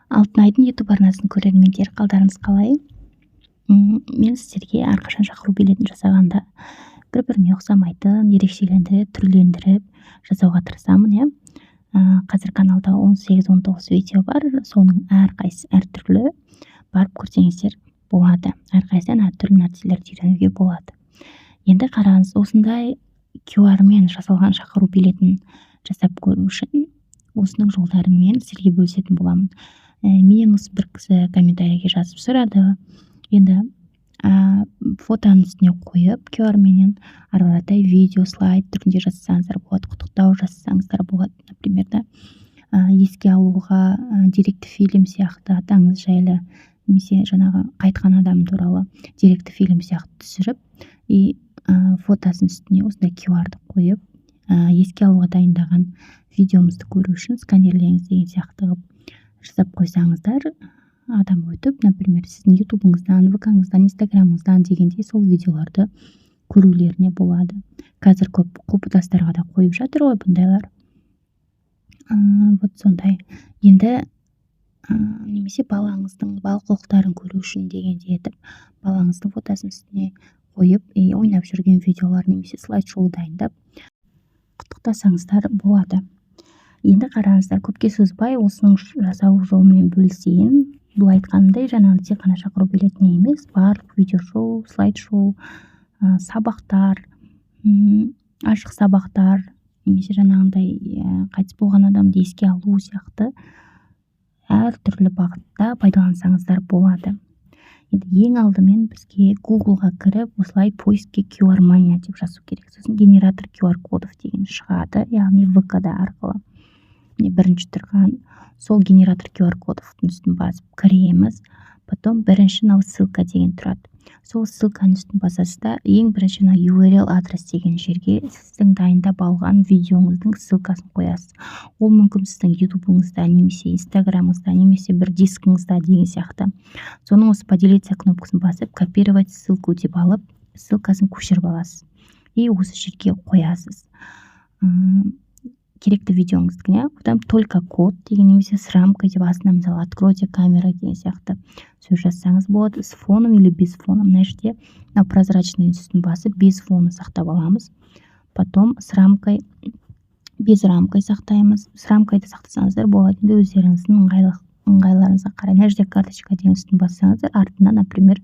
Алтынайдың YouTube арнасын көрермендер, қалдарыңыз қалай? Мен сіздерге әрқашан шақыру билетін жасағанда бір-біріне ұқсамайтын, ерекшелендіріп, түрлендіріп жасауға тырысамын, иә. Қазір каналда 18-19 видео бар, соның әрқайсысы әртүрлі. Барып көрсеңіздер болады. Әрқайсыдан әртүрлі нәрселерді үйренуге болады. Енді қараңыз, осындай QR-мен жасалған шақыру билетін жасап көру үшін осының жолдарымен сізге бөлісетін боламын. Менен осы бір кісі комментарийге жазып сұрады. Енді фотоның үстіне қойып QR-менен ары қаратай видео, слайд түрінде жасасаңыздар болады, құттықтау жасасаңыздар болады. Например, еске алуға деректі фильм сияқты атаңыз жайлы немесе жаңағы қайтқан адам туралы деректі фильм сияқты түсіріп, фотосын үстіне осындай QR-ды қойып, еске алуға дайындаған видеомызды көру үшін сканерлеңіз деген сияқты қылып жасап қойсаңыздар, адам өтіп, например, сіздің ютубыңыздан, ВК-ңыздан, инстаграмыңыздан дегендей сол видеоларды көрулеріне болады. Қазір көп құлпытастарға да қойып жатыр ғой бұндайлар. Вот сондай. Енді немесе балаңыздың балқулықтарын көру үшін дегенде етіп, балаңыздың фотосын үстіне қойып, ойнап жүрген видеолар немесе слайд-шоу дайындап құттықтасаңыздар болады. Енді қараңыздар, көпке созбай осының жасау жолымен бөлісейін. Бұл айтқанымдай, жаңағы тек қана шақыру билетіне емес, барлық видео-шоу, слайд-шоу, сабақтар, ашық сабақтар, немесе жаңағындай қайтыс болған адамды еске алу сияқты әртүрлі бағытта пайдалансаңыздар болады. Енді ең алдымен бізге Google-ға кіріп, осылай поискке QR Mania деп жазу керек. Сосын генератор QR кодов деген шығады, яғни ВК-да арқылы. Бірінші тұрған сол генератор QR кодовтың үстін басып кіреміз. Потом бірінші ссылка деген тұрады. Сол ссылканың үстін басасыз да, ең бірінші URL адрес деген жерге сіздің дайындап алған видеоңыздың ссылкасын қоясыз. Ол мүмкін сіздің ютубыңызда, немесе инстаграмыңызда, немесе бір дискіңізда деген сияқты. Соның осы поделиться кнопкасын басып, копировать ссылку деп алып, ссылкасын көшіріп аласыз. И осы жерге қоясыз. Керекті видеоңыздың, потом только код деген немесе с рамкой деп астына мысалы откройте камера деген сияқты сөз жазсаңыз болады, с фоном или без фона. Мына жерде прозрачный үстін басып без фона сақтап аламыз. Потом с рамкой, без рамкой сақтаймыз. С рамкайды сақтасаңыздар болады. Енді өздеріңіздің ыңғайларыңызға қарай. Мына жерде карточка деген үстін бассаңыздар, артына, например,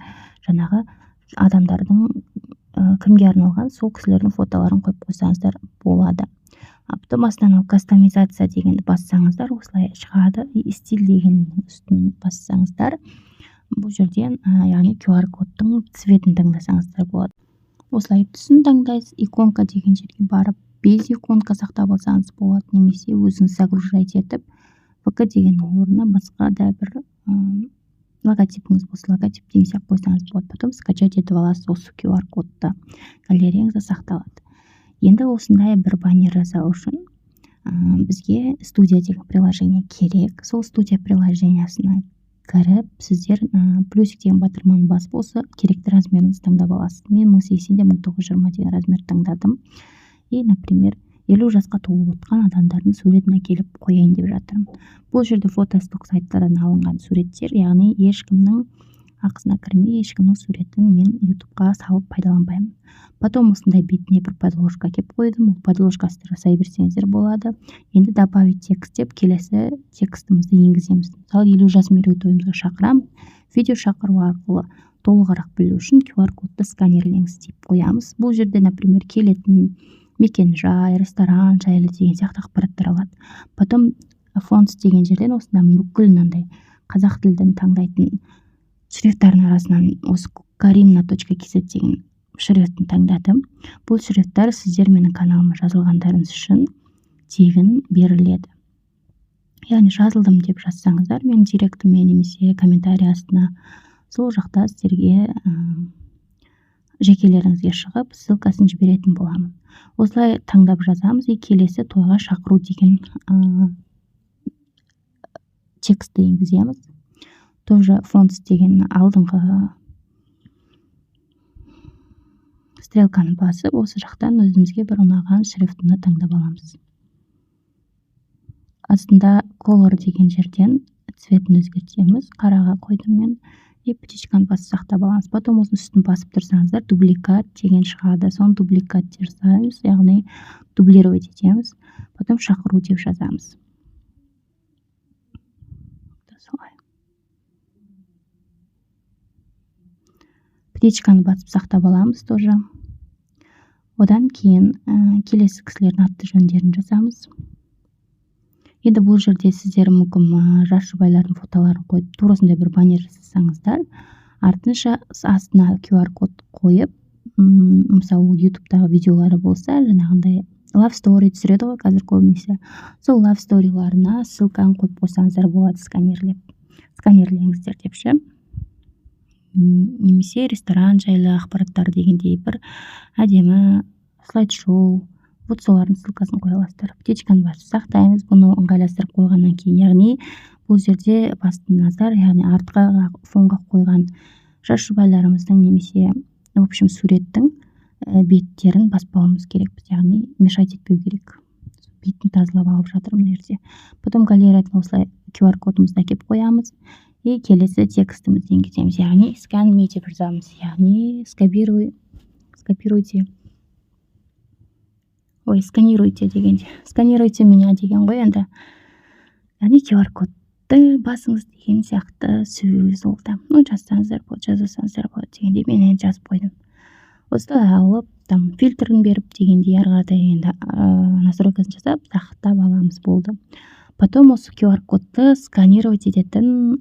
жаңағы адамдардың кімге арналған сол кісілердің фотоларын қойып қойсаңыздар болады. Потом астана кастомизация дегенді бассаңыздар, осылай шығады. Стиль дегеннің үстін бассаңыздар, бұл жерден яғни QR кодтың цветін таңдасаңыздар болады. Осылай түсін таңдайсыз, иконка деген жерге барып, без иконка сақтап алсаңыз болады, немесе өзіңіз загружать етіп, ВК деген орнына басқа да бір логотипіңіз болса, логотип деген сияқты қойсаңыз болады. Потом скачать етіп аласыз осы QR кодты, галереяңызда сақталады. Енді осындай бір баннер жасау үшін бізге студия деген приложение керек. Сол студия приложениясына кіріп, сіздер плюсик деген батырманы басып, осы керекті размеріңізді таңдап аласыз. Мен 1080-1920 деген размер таңдадым. И, например, 50 жасқа толып отқан адамдардың суретін әкеліп қояйын деп жатырмын. Бұл жерде фотосток сайттардан алынған суреттер, яғни ешкімнің ақысына кірмей, ешкімнің суретін мен ютубқа салып пайдаланбаймын. Потом осындай бетіне бір подложка кеп қойдым. Ол подложкасты жасай берсеңіздер болады. Енді добавить текст деп келесі текстімізді енгіземіз. Мысалы 50 жас мерейтойымызға шақырамыз. Видео шақыру арқылы толығырақ білу үшін QR кодты сканерлеңіз деп қоямыз. Бұл жерде, например, келетін мекен-жай, ресторан жайлы деген сияқты ақпараттар алады. Потом фонт деген жерден осында бүкіл мынандай қазақ тілін таңдайтын шрифттардың арасынан осы karina.kz деген шрифтін таңдадым. Бұл шрифттар сіздер менің каналыма жазылғандарыңыз үшін тегін беріледі. Яғни жазылдым деп жазсаңыздар, мен директіме немесе комментарий астына сол жақта сіздерге жекелеріңізге шығып, ссылкасын жіберетін боламын. Осылай таңдап жазамыз, и келесі тойға шақыру деген текстті енгіземіз. Тоже фонт деген алдыңғы стрелканы басып, осы жақтан өзімізге бір ұнаған шрифтіні таңдап аламыз. Астында color деген жерден цветін өзгертеміз. Қараға қойдым мен. И птичканы басып сақтап аламыз. Потом осының үстін басып тұрсаңыздар, дубликат деген шығады. Соны дубликат жасаймыз, яғни дублировать етеміз. Потом шақыру деп жазамыз. Солай. Птичканы басып сақтап аламыз тоже. Одан кейін келесі кісілердің аты жөндерін жазамыз. Енді бұл жерде сіздер мүмкін жас жұбайлардың фотоларын қойып, турасында бір баннер жасасаңыздар, артынша астына QR код қойып, мысалы YouTube'дағы видеолары болса, жаңағындай love story түсіреді ғой қазір көбінесе. Сол love story-ларына ссылканы қойып қойсаңыздар болады, сканерлеңіздер деп ше. Немесе ресторан жайлы ақпараттар дегендей бір әдемі слайд-шоу, вот солардың ссылкасын қоя аласыздар. Птичканы басып сақтаймыз, бұны ыңғайластырып қойғаннан кейін, яғни бұл жерде басты назар, яғни артқа фонға қойған жас жұбайларымыздың немесе в общем суреттің беттерін баспауымыз керек, яғни мешать етпеу керек. Бетін тазалап алып жатыр мына жерде. Потом галереядан осылай QR кодымызды әкеп қоямыз и келесі текстімізді енгіземіз, яғни scan me деп жазамыз, яғни сканируйте дегенде. Сканируйте меня деген ғой енді. Яғни QR кодты басыңыз деген сияқты сөз ол да. Жазсаңыздар болады, жазбасаңыздар болады дегенде мен енді жазып қойдым. Осылай алып, фильтрін беріп дегендей ары қаратай енді настройкасын жасап, сақтап аламыз болды. Потом осы QR кодты сканировать ететін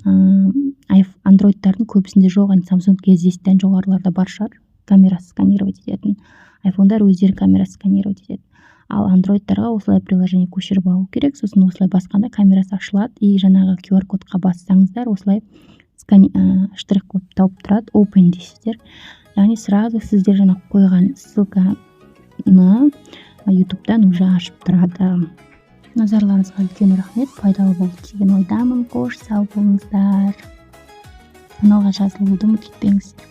Androidтардың көбісінде жоқ, Samsung S10-тен жоғарыларда бар шығар, камерасы сканировать ететін. iPhone'дар өздері камерасы сканировать етеді. Ал Androidтарға осылай приложение көшіріп алу керек, сосын осылай басқанда камерасы ашылады, и жаңағы QR кодқа бассаңыздар, осылай штрих код тауып тұрады, open дейсіздер. Яғни сразу сіздер жаңа қойған ссылканы YouTube'дан уже ашып тұрады. Назарларыңызға үлкен рахмет, пайдалы болды деген ойдамын. Қош сау болыңыздар. Каналға жазылуды ұмытпаңыздар.